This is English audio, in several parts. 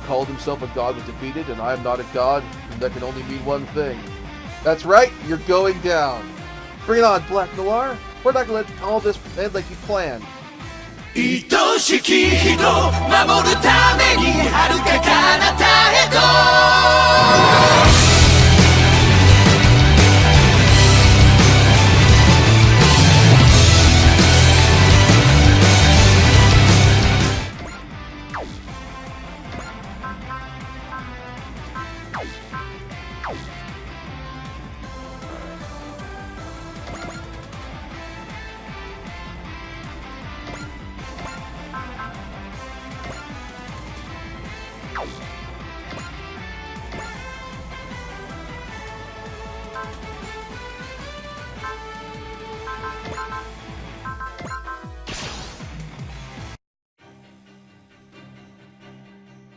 called himself a god was defeated, and I am not a god, and that can only mean one thing. That's right, you're going down. Bring it on, Black Noir. We're not gonna let all this end like you planned. 愛しき人守るために遥か彼方へと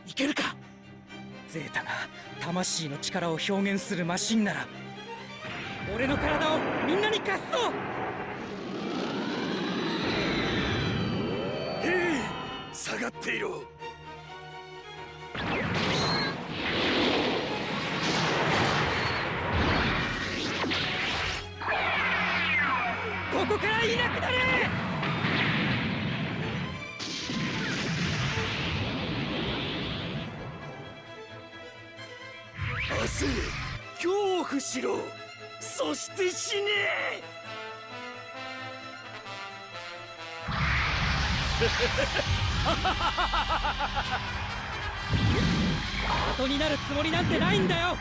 いけるか。ゼータが魂の力を表現するマシンなら俺の体をみんなに貸すぞ。へい、下がっていろ。ここからいなくなれ。焦れ、恐怖しろ、そして死ね。後になるつもりなんてないんだよ。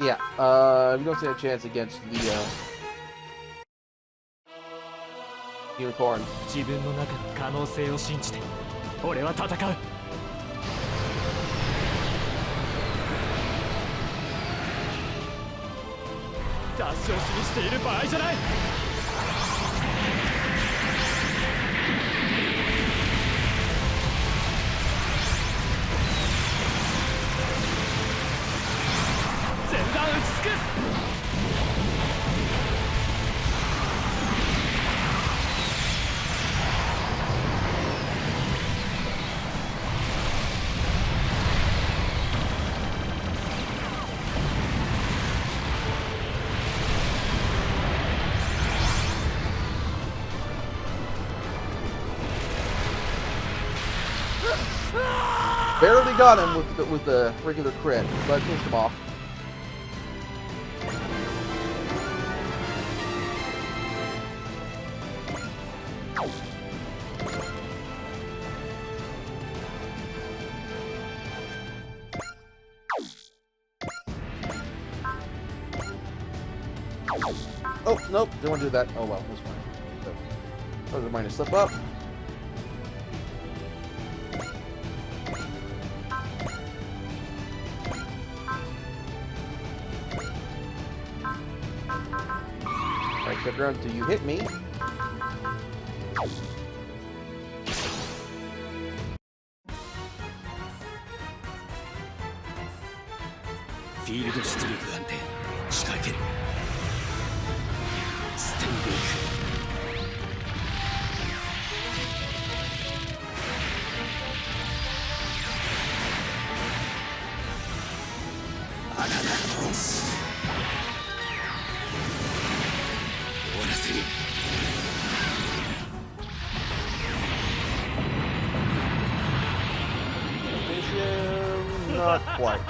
Yeah, we don't stand a chance against the unicorn. 自分の中の可能性を信じて俺は戦う。出し惜しみしている場合じゃない。全弾打ち尽くす。Barely got him with the regular crit, but I pushed him off. Oh, nope, didn't want to do that. Oh well, that's fine. So, doesn't mind to slip up. Alright, stick around until you hit me. Field strike なんて仕掛ける。捨てに行く。あららよし。終わらせる。Vision, not quite.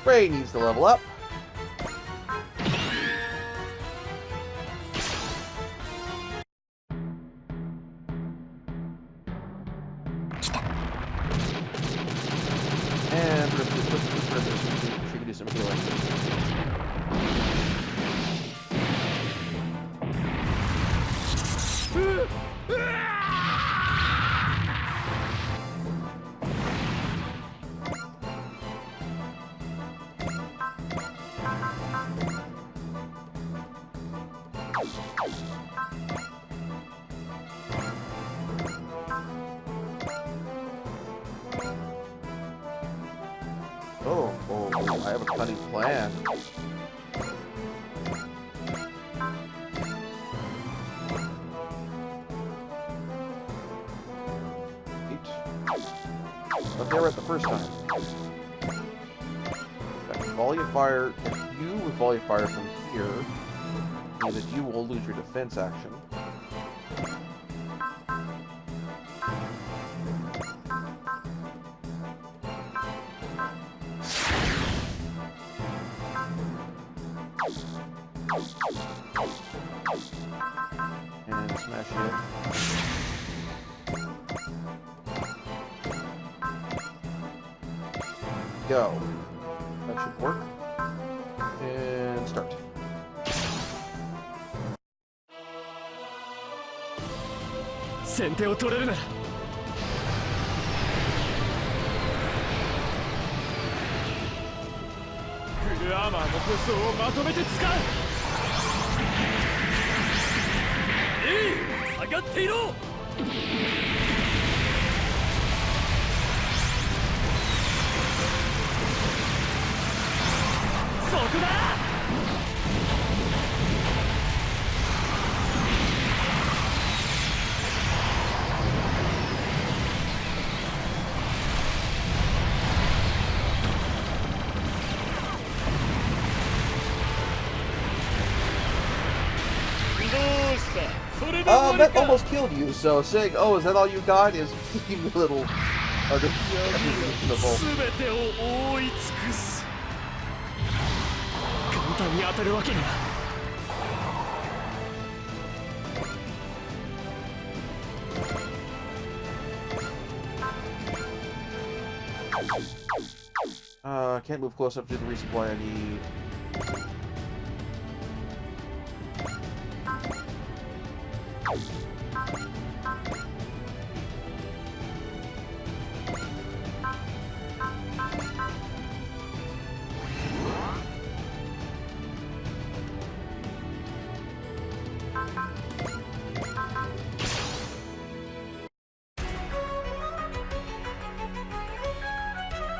Ray needs to level up. some healing. Oh, I have a cunning plan. But they were at the first time. Okay, volley of fire. If you with volley of fire from here, means that you will lose your defense action. And smash it. Go. That should work. And start.先手を取れるならフルアーマーの武装をまとめて使う下がっていろそこだThat almost killed you, so saying, oh, is that all you got, is a little unreasonable. 全てを覆い尽くす簡単に当たるわけにはcan't move close up to the resupply I need.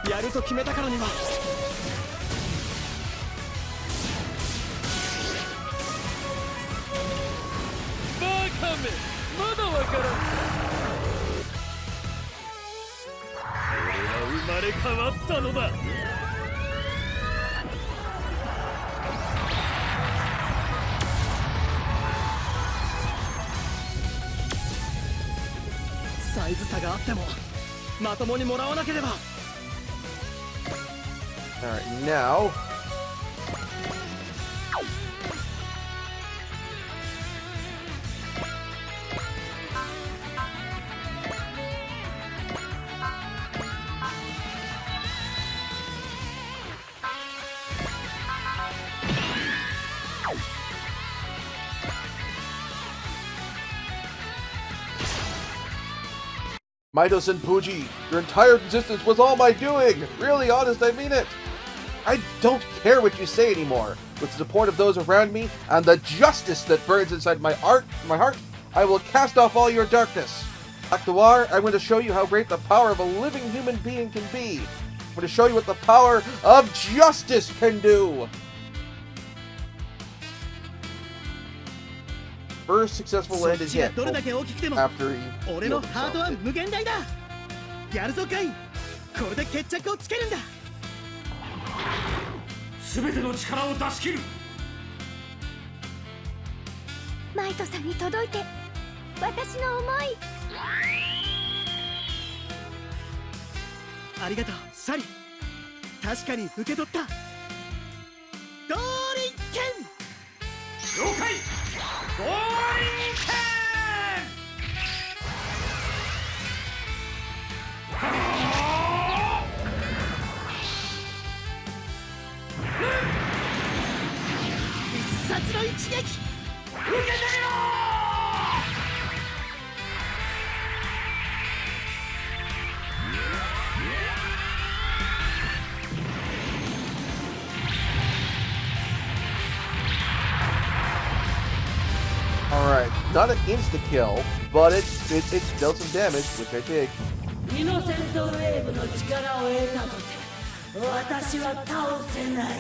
「やると決めたからには」バカめまだわからん俺は生まれ変わったのだサイズ差があってもまともにもらわなければAlright, now... Maito-san Puji, your entire existence was all my doing! Really, honest, I mean it! I don't care what you say anymore. With the support of those around me, and the justice that burns inside my heart, I will cast off all your darkness. Black Noir, I'm going to show you how great the power of a living human being can be. I'm going to show you what the power of justice can do. First successful landed hit after he healed himself. 無限大だやるぞかいこれで決着をつけるんだ全ての力を出し切るマイトさんに届いて私の思いありがとうサリ確かに受け取ったゴーリンケン了解ゴーリンケン Alright, not an insta-kill, but it dealt some damage, which I dig. イノセントウェーブの力を得たとて私は倒せない。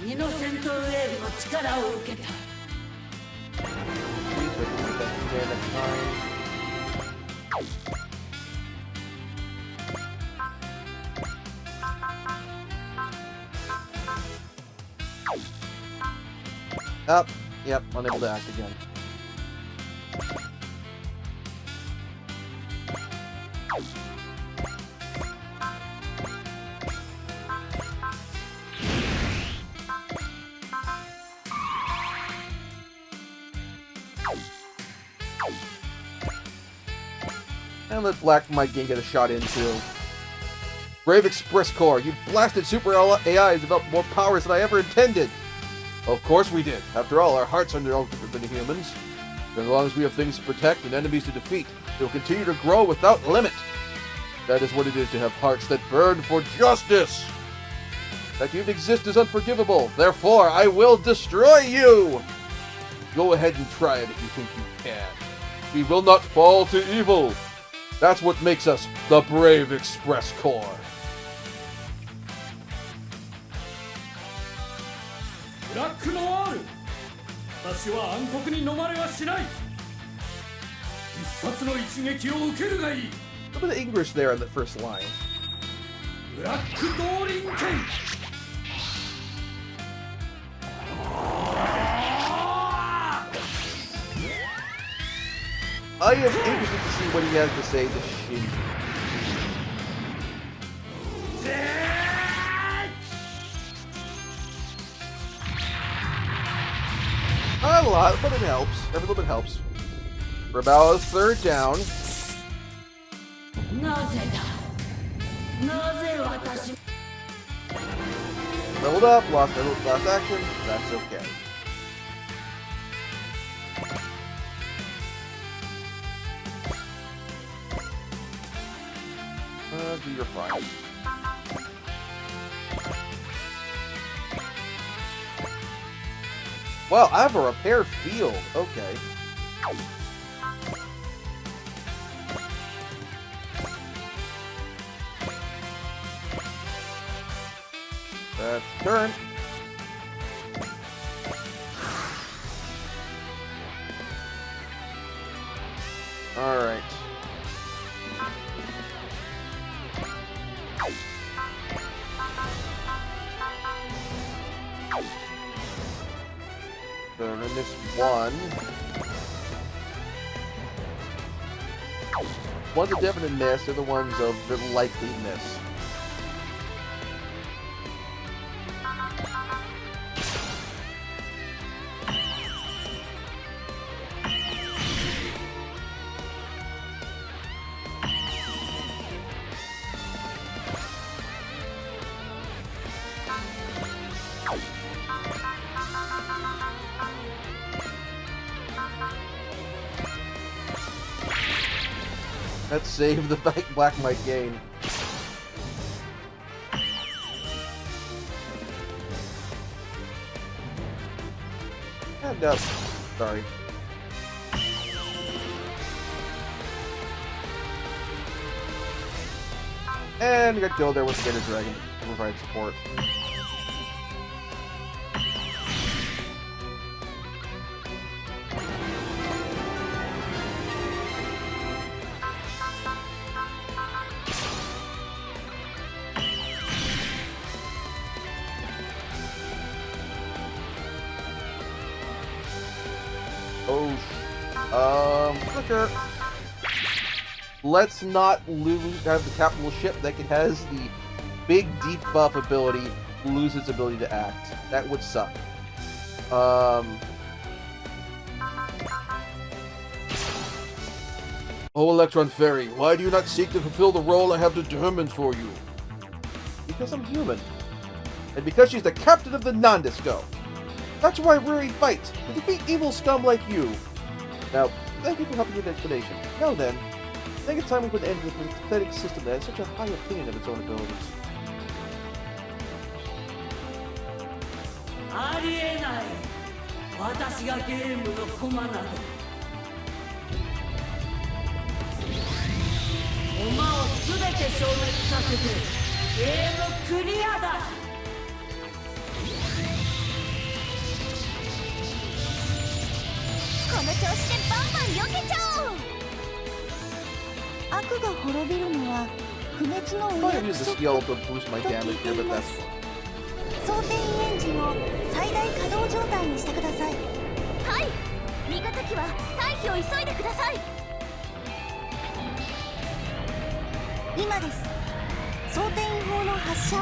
イノセントウェーブの力を受けた。 Up. Yep, unable to act again. And let Black Mike Game get a shot into. Brave Express Corps, you blasted super AI has developed more powers than I ever intended. Of course we did. After all, our hearts are no different than humans. As long as we have things to protect and enemies to defeat, they will continue to grow without limit. That is what it is to have hearts that burn for justice. That you exist is unforgivable. Therefore, I will destroy you. Go ahead and try it if you think you can. We will not fall to evil. That's what makes us the Brave Express Corps. Black Noir! 私は暗黒に飲まれはしない。必殺の一撃を受けるがいい。 A little bit of English there on the first line. ブラックドーリン剣。 I am interested to see what he has to say to Shin. Not a lot, but it helps. Every little bit helps. Raballa's third down. なぜだ。なぜ私。 Leveled up, lost action. That's okay. You're fine. Wow, I have a repair field. Okay. That's turn. All right. So we're gonna miss one. One's a definite miss, the other one's a likely miss. Let's save the Black Might gain. And up. Sorry. And we got killed there with the Gator Dragon to provide support. Flicker. Let's not have the capital ship that has the big deep buff ability lose its ability to act. That would suck. Oh, Electron Fairy, why do you not seek to fulfill the role I have determined for you? Because I'm human. And because she's the captain of the Nondisco. That's why Ruri fights, to defeat evil scum like you. Now, thank you for helping with the explanation. Now then, I think it's time we put an end to this pathetic system that has such a high opinion of its own abilities. ありえない。私がゲームの駒など。駒をすべて消滅させてゲームクリアだ。この調子でバンバン避けちゃおう。悪が滅びるのは不滅のお I might 約 use the 束 skill と to boost my 聞 damage いて here, い but ま that's す。装填員エンジンを最大稼働状態にしてください。はい、味方機は退避を急いでください。今です。装填員砲の発射を。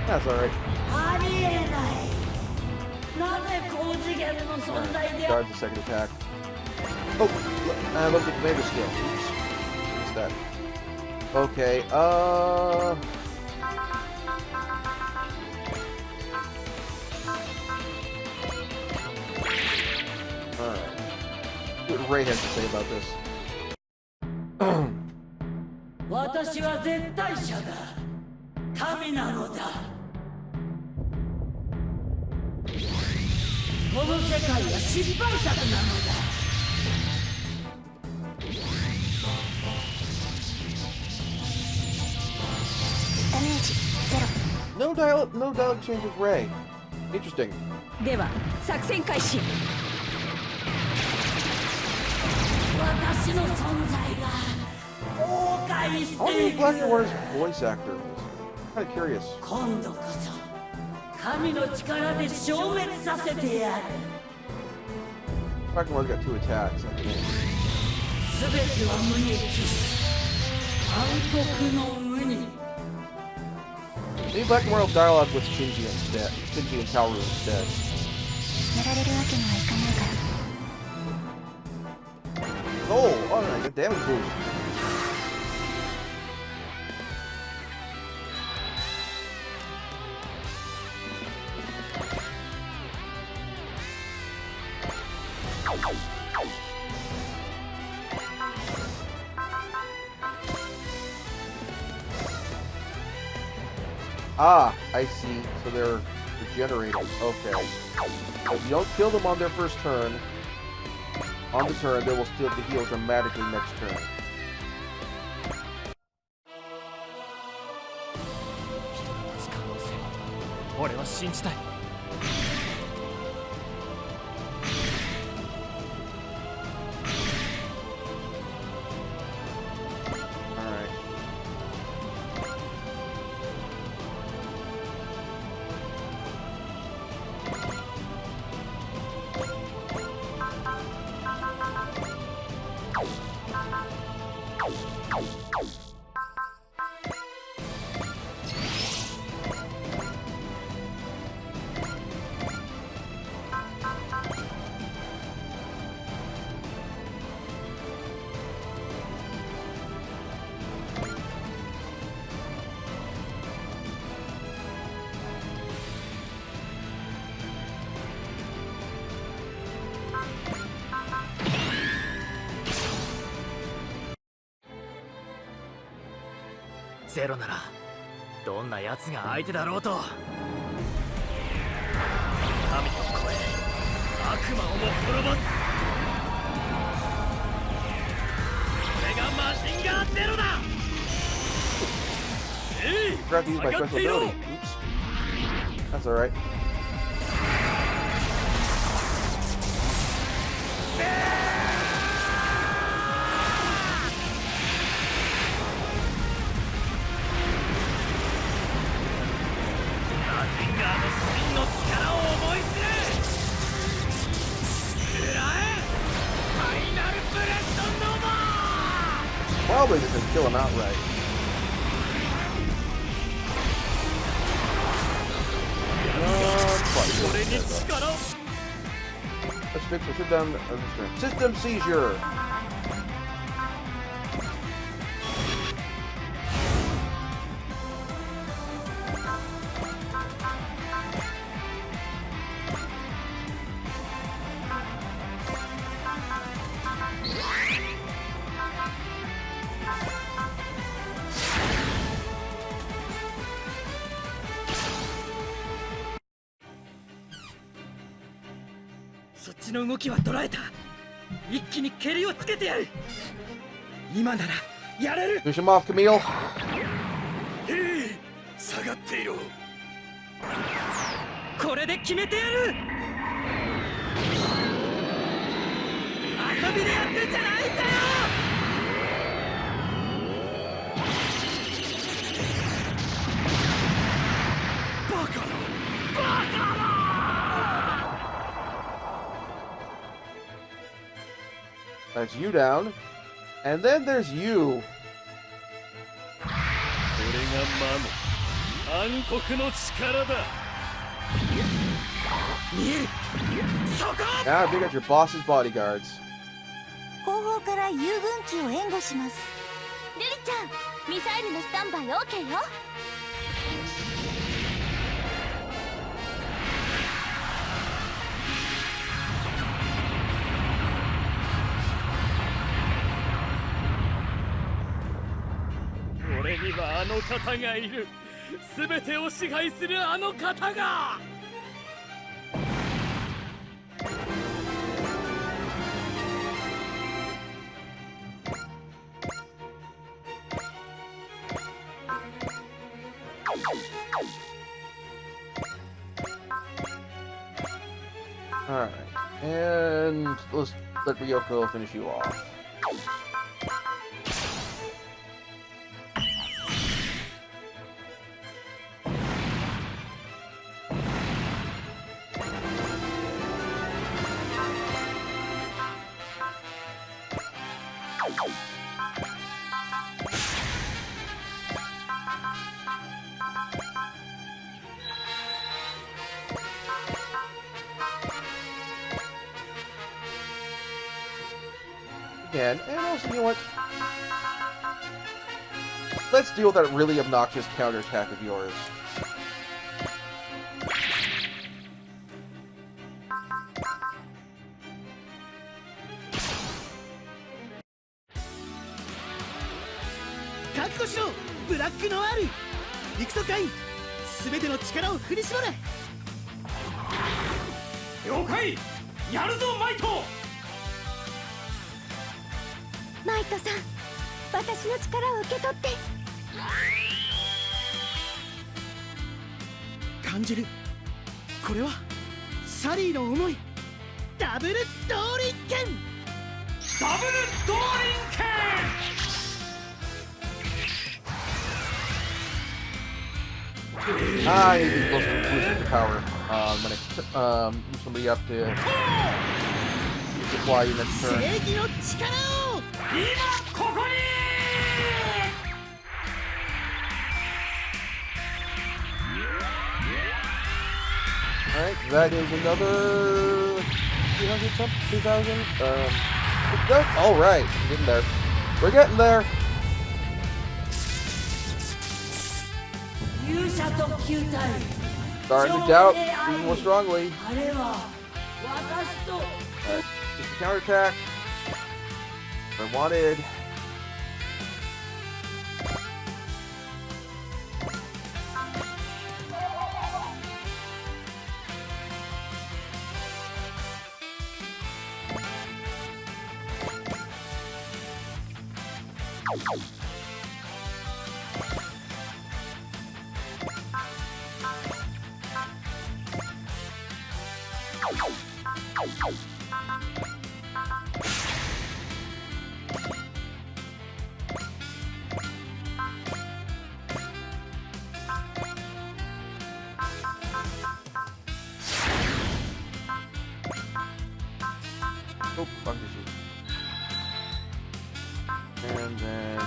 That's alright. ありえない。なぜ高次元の存在で Guards the second attack. Oh, look at the commander skill. Oops. What's that? Okay, Alright. See what Ray has to say about this. 私は絶対者だ。神なのだ。この世界は失敗作なのだ。ダメージゼロ。 No dialogue exchange with Ray. Interesting. では作戦開始。私の存在が崩壊し I wonder てい who く。 Black Noir's voice actor is. I'm kind of curious. 今度こそ神の力で消滅させてやる。 Black Noir's got 2 attacks. I think. すべては無に帰す。暗黒の無に。 Maybe Black Noir will dialogue with Shinji instead. Shinji and Kaoru instead. やられるわけにはいかないから。 Oh, alright, good damage boost. Ah, I see. So they're regenerating. Okay. If you don't kill them on their first turn, on the turn, they will still have to heal dramatically next turn. 俺は信じたい。 Alright.ゼロならどんな奴が相手だろうと神を超え悪魔をも滅ぼす。それがマシンガーゼロだ。 Forgot to use my special ability. Oops. That's alright. Probably just gonna kill him outright. Probably. Let's fix the system seizure.そっちの動きは捉えた。一気に蹴りをつけてやる。今ならやれる。 Finish him off, Camille. 下がっていろ。これで決めてやる。遊びでやってんじゃないんだよ。バカなバカな。 That's you down. And then there's you. これが魔の暗黒の力だ。見える。そこ。 Now they got your boss's bodyguards. 後方から遊軍機を援護します。ルリちゃん、ミサイルのスタンバイ OK よ。俺にはあの方がいる。すべてを支配するあの方が。Alright. And let's let Ryoko finish you off. And also, you know what? Let's deal with that really obnoxious counterattack of yours. Black Noir! 行くぞカイン。全ての力を振り絞れ。了解。やるぞマイト。マイトさん、私の力を受け取って。感じる。これはサリーの思い。ダブル動輪剣。ダブル動輪剣。I need to be close to boosting the power when I move somebody up to supply you next turn. 正義の力を。今ここに。 Alright, that is another 200 something, 2,000. Alright, we're getting there. We're getting there. 勇者特急隊 Starting to doubt even more strongly. あれは私と Alright, just a counterattack. I wanted. Oh, fuck this shit. And then...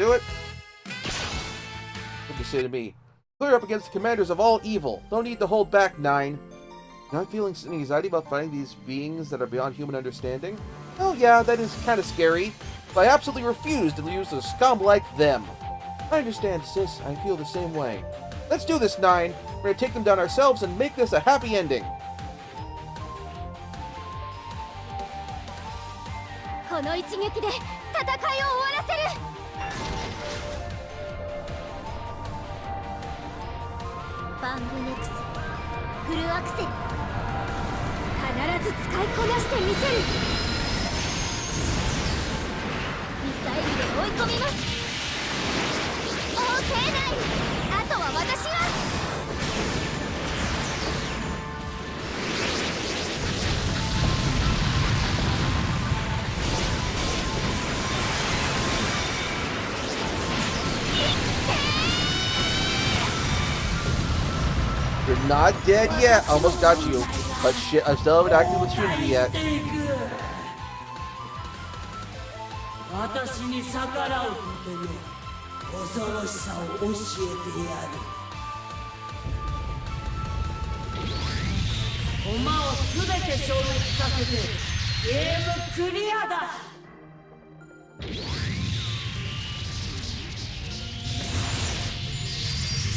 Do it. What to say to me? Clear up against the commanders of all evil. No need to hold back, 9. You're not feeling any anxiety about fighting these beings that are beyond human understanding? Oh yeah, that is kind of scary. But I absolutely refuse to use a scum like them. I understand, sis. I feel the same way. Let's do this, 9. We're gonna take them down ourselves and make this a happy ending. この一撃で戦いを終わらせる。バングネクスフルアクセル、必ず使いこなしてみせる。ミサイルで追い込みます。OK ない。あとは私が。You're not dead yet. Almost got you. But shit, I still haven't acted with Shinji yet. 私に逆らうことの恐ろしさを教えてやる。駒をすべて消滅させてゲームクリアだ。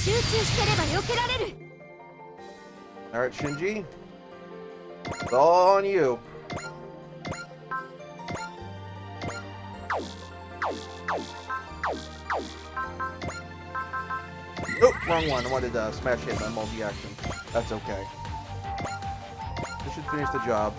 集中してれば避けられる。Alright, Shinji. It's all on you. Nope, wrong one. I wanted to smash hit on multi-action. That's okay. This should finish the job.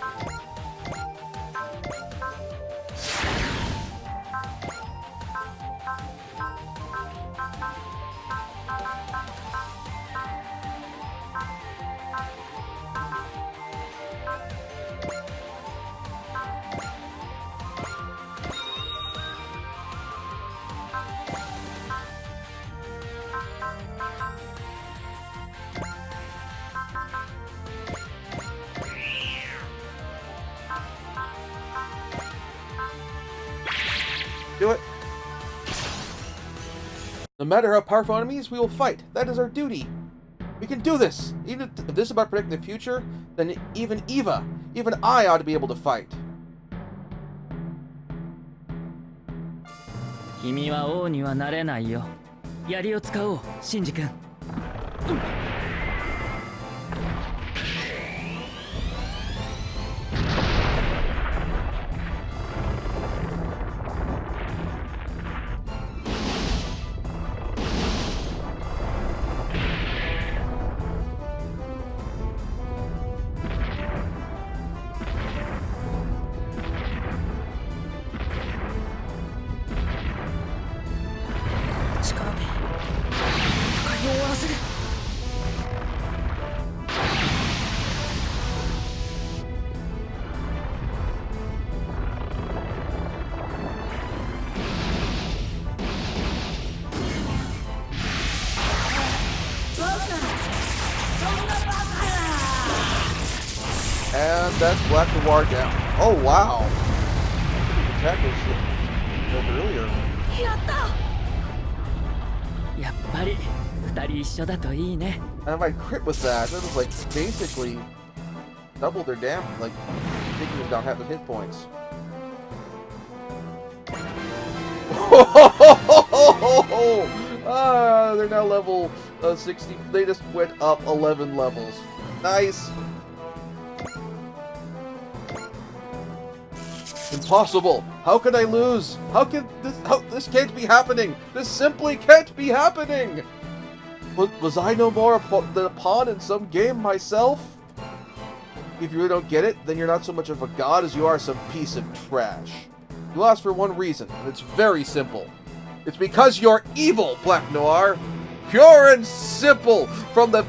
Do it. No matter how powerful enemies, we will fight. That is our duty. We can do this. Even if this is about predicting the future, then even Eva, even I ought to be able to fight. 君は王にはなれないよ。槍を使おう、シンジ君。力で戦いを終わらせる。And that's Black Noir down. Oh wow! Attack was earlier. やった。やっぱり二人一緒だといいね。 And if I crit with that, that was like basically double their damage, like taking them down half the hit points. They're now level 60. They just went up 11 levels. Nice. Impossible! How can I lose? This can't be happening! This simply can't be happening! Was I no more than a pawn in some game myself? If you really don't get it, then you're not so much of a god as you are some piece of trash. You lost for one reason, and it's very simple. It's because you're evil, Black Noir! Pure and simple! From the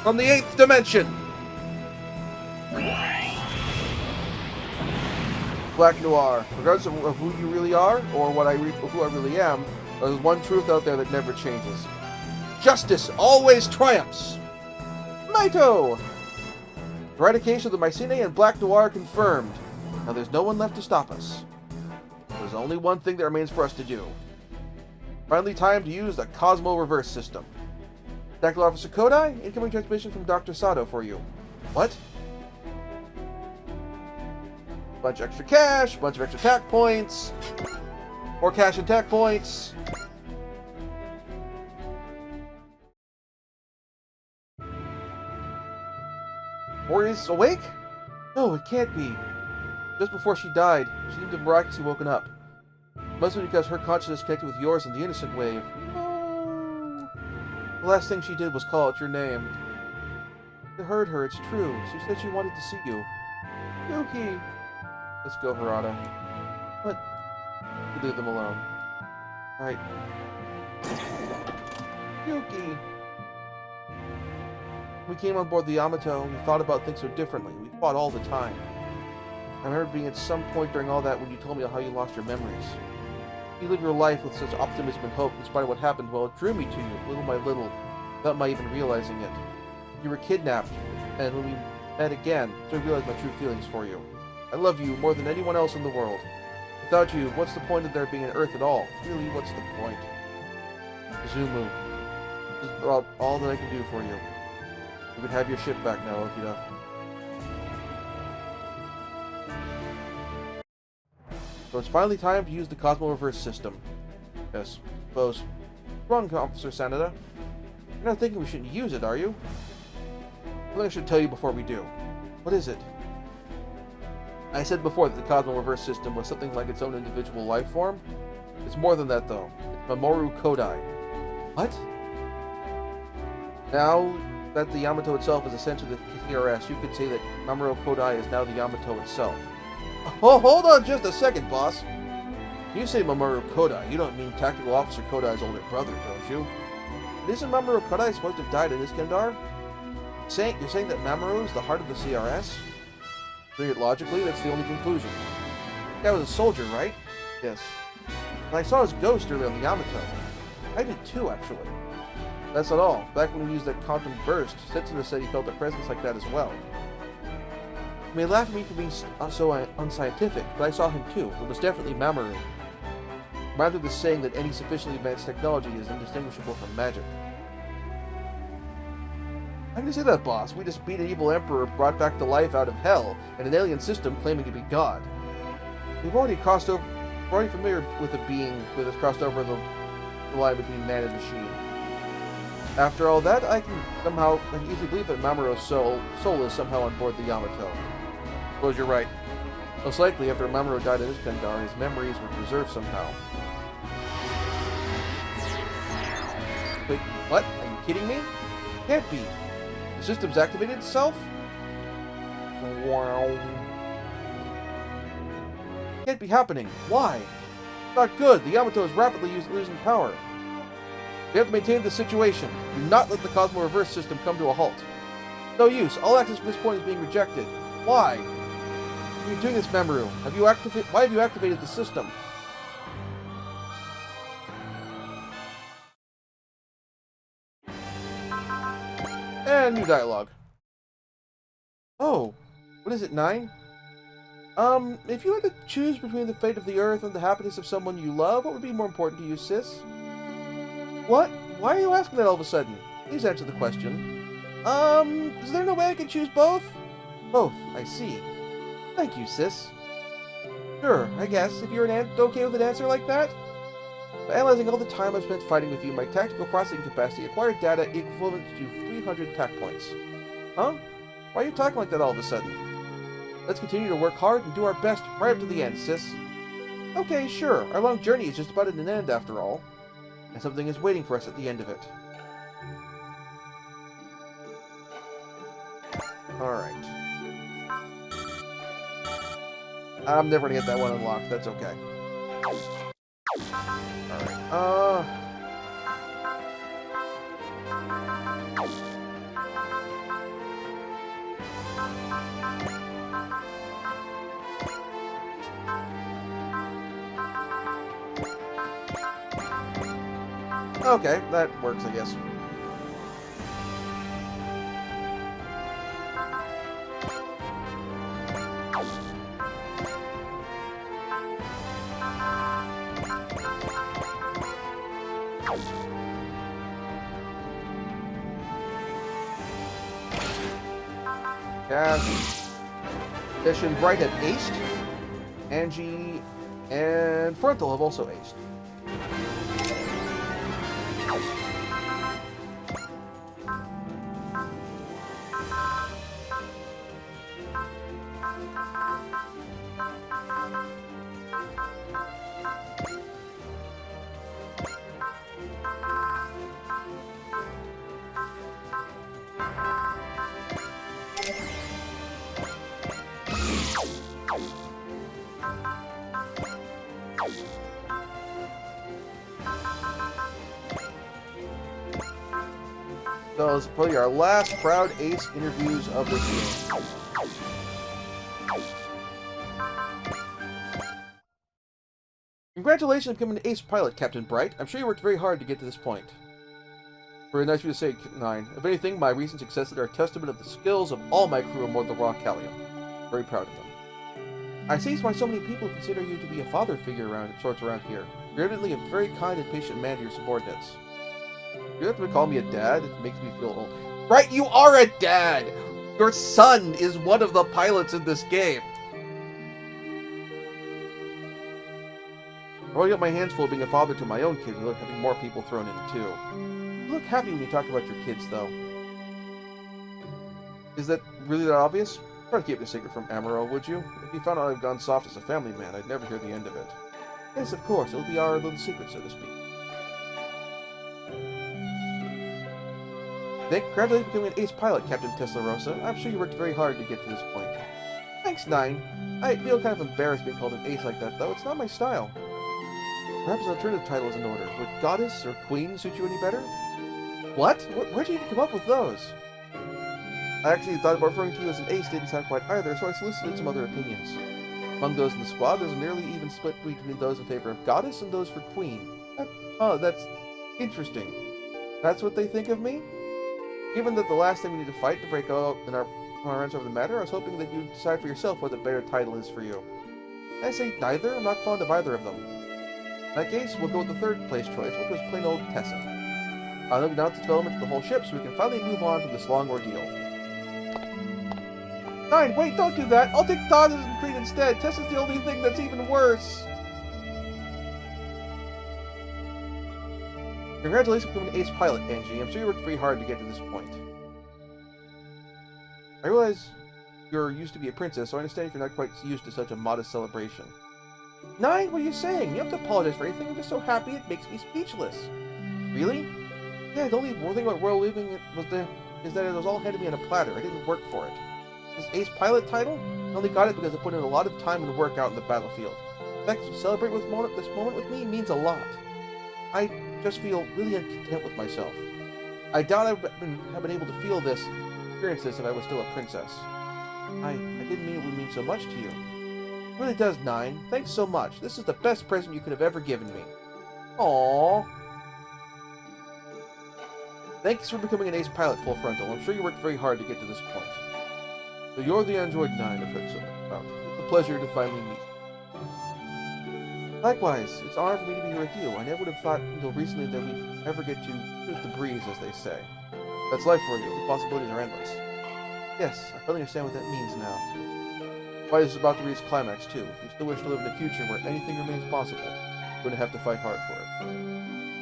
8th dimension! Black Noir, regardless of who you really are, or who I really am, there's one truth out there that never changes. Justice always triumphs! Maito! Eradication of the Mycenae and Black Noir confirmed. Now there's no one left to stop us. There's only one thing that remains for us to do. Finally time to use the Cosmo Reverse System. Tactical Officer Kodai, incoming transmission from Dr. Sato for you. What? Bunch of extra cash, bunch of extra tack points. More cash and tack points. Warrior's awake? No, it can't be. Just before she died, she seemed to have miraculously woken up. It must be because her consciousness connected with yours in the innocent wave. No. The last thing she did was call out your name. I heard her, it's true. She said she wanted to see you. Yuki! Let's go, Harada. But you leave them alone. Right. Yuki! When we came on board the Yamato, we thought about things so differently. We fought all the time. I remember being at some point during all that when you told me how you lost your memories. You lived your life with such optimism and hope in spite of what happened. Well, it drew me to you, little by little, without my even realizing it. You were kidnapped, and when we met again, so I realized my true feelings for you. I love you more than anyone else in the world. Without you, what's the point of there being an Earth at all? Really, what's the point? Zumu. This is about all that I can do for you. You can have your ship back now, Okida. So it's finally time to use the Cosmo Reverse System. Yes, suppose. Wrong, Officer Sanada. You're not thinking we shouldn't use it, are you? Something I should tell you before we do. What is it? I said before that the Cosmo Reverse System was something like its own individual life form. It's more than that, though. It's Mamoru Kodai. What? Now that the Yamato itself is essentially the KRS, you could say that Mamoru Kodai is now the Yamato itself. Oh, hold on just a second, boss. You say Mamoru Kodai, you don't mean Tactical Officer Kodai's older brother, don't you? But isn't Mamoru Kodai supposed to have died in Iskandar? You're saying that Mamoru is the heart of the CRS? Doing it logically, that's the only conclusion. That was a soldier, right? Yes. And I saw his ghost earlier on the Yamato. I did too, actually. That's not all. Back when we used that quantum burst, Setsuna said he felt a presence like that as well. You may laugh at me for being so unscientific, but I saw him too. It was definitely Mamoru. Rather than saying that any sufficiently advanced technology is indistinguishable from magic. How can you say that, boss? We just beat an evil emperor brought back to life out of hell, and an alien system claiming to be God. We're already familiar with a being that has crossed over the line between man and machine. After all that, I can easily believe that Mamoru's soul is somehow on board the Yamato. Suppose you're right. Most likely, after Mamoru died in Iskandar, his memories were preserved somehow. Wait, what? Are you kidding me? Can't be. The system's activated itself? Wow. Can't be happening. Why? Not good. The Yamato is rapidly losing power. We have to maintain the situation. Do not let the Cosmo Reverse System come to a halt. No use. All access from this point is being rejected. Why? Why are you doing this, Mamoru? Why have you activated the system? And new dialogue. Oh, what is it, 9? If you had to choose between the fate of the Earth and the happiness of someone you love, what would be more important to you, sis? What? Why are you asking that all of a sudden? Please answer the question. Is there no way I can choose both? Both, I see. Thank you, sis. Sure, I guess, if you're okay with an answer like that? By analyzing all the time I've spent fighting with you, my tactical processing capacity acquired data equivalent to 300 tack points. Huh? Why are you talking like that all of a sudden? Let's continue to work hard and do our best right up to the end, sis. Okay, sure. Our long journey is just about at an end, after all. And something is waiting for us at the end of it. Alright. I'm never gonna get that one unlocked, that's okay. Alright, okay, that works, I guess. Cash. Session Bright have aced. Angie and Frontal have also aced. So this is probably our last Proud Ace interviews of this game. Congratulations on becoming an ace pilot, Captain Bright. I'm sure you worked very hard to get to this point. Very nice of you to say, 9. If anything, my recent successes are a testament of the skills of all my crew aboard the Raw Callium. Very proud of them. I see why so many people consider you to be a father figure around here. You're evidently a very kind and patient man to your subordinates. You have to call me a dad? It makes me feel old. Right, you are a dad! Your son is one of the pilots in this game. I've already got my hands full of being a father to my own kids without having more people thrown in too. You look happy when you talk about your kids, though. Is that really that obvious? Try to keep it a secret from Amaro, would you? If you found out I've gone soft as a family man, I'd never hear the end of it. Yes, of course. It'll be our little secret, so to speak. Congratulations on becoming an ace pilot, Captain Testarossa. I'm sure you worked very hard to get to this point. Thanks, 9. I feel kind of embarrassed being called an ace like that, though. It's not my style. Perhaps an alternative title is in order. Would Goddess or Queen suit you any better? What? Where'd you even come up with those? I actually thought about referring to you as an ace didn't sound quite either, so I solicited some other opinions. Among those in the squad, there's a nearly even split between those in favor of Goddess and those for Queen. That's interesting. That's what they think of me? Given that the last time we need to fight to break up in our runs over the matter, I was hoping that you'd decide for yourself what the better title is for you. I say neither. I'm not fond of either of them. In that case, we'll go with the third place choice, which was plain old Tessa. I'll announce the development of the whole ship so we can finally move on from this long ordeal. 9, wait, don't do that! I'll take Todd's and Creed instead! Tessa's the only thing that's even worse! Congratulations on becoming an ace pilot, Angie. I'm sure you worked very hard to get to this point. I realize you're used to be a princess, so I understand if you're not quite used to such a modest celebration. 9, what are you saying? You have to apologize for anything. I'm just so happy it makes me speechless. Really? Yeah, the only thing about royal living is that it was all handed me on a platter. I didn't work for it. This ace pilot title? I only got it because I put in a lot of time and work out in the battlefield. In fact, to celebrate this moment with me means a lot. I just feel really uncontent with myself. I doubt I would have been able to experience this if I was still a princess. I didn't mean it would mean so much to you. It really does, 9. Thanks so much. This is the best present you could have ever given me. Aww. Thanks for becoming an ace pilot, Full Frontal. I'm sure you worked very hard to get to this point. So you're the Android 9 I've heard so much about. It's a pleasure to finally meet. Likewise, it's an honor for me to be here with you. I never would have thought until recently that we'd ever get to shoot the breeze, as they say. That's life for you. The possibilities are endless. Yes, I finally understand what that means now. Fight is about to reach climax, too. If you still wish to live in a future where anything remains possible, you're going to have to fight hard for it. I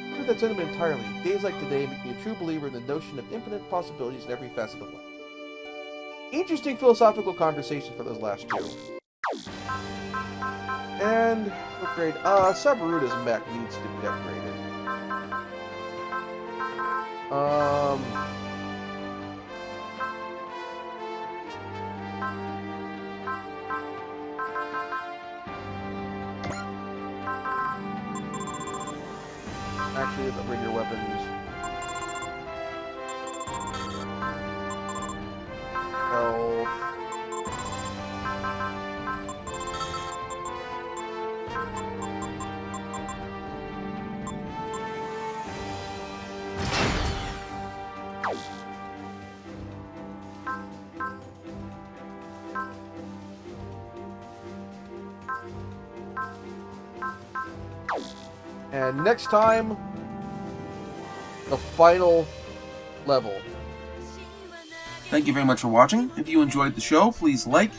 agree with that sentiment entirely. Days like today make me a true believer in the notion of infinite possibilities in every facet of life. Interesting philosophical conversation for those last two. And upgrade. Sabaruda's mech needs to be upgraded. Actually, let's upgrade your weapons. Health. And next time, the final level. Thank you very much for watching. If you enjoyed the show, please like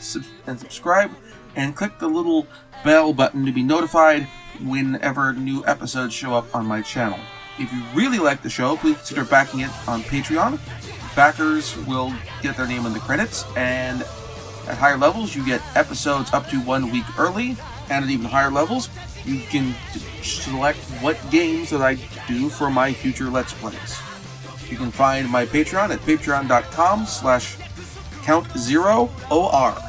and subscribe, and click the little bell button to be notified whenever new episodes show up on my channel. If you really like the show, please consider backing it on Patreon. Backers will get their name in the credits, and at higher levels you get episodes up to 1 week early, and at even higher levels you can select what games that I do for my future Let's Plays. You can find my Patreon at patreon.com/count0or.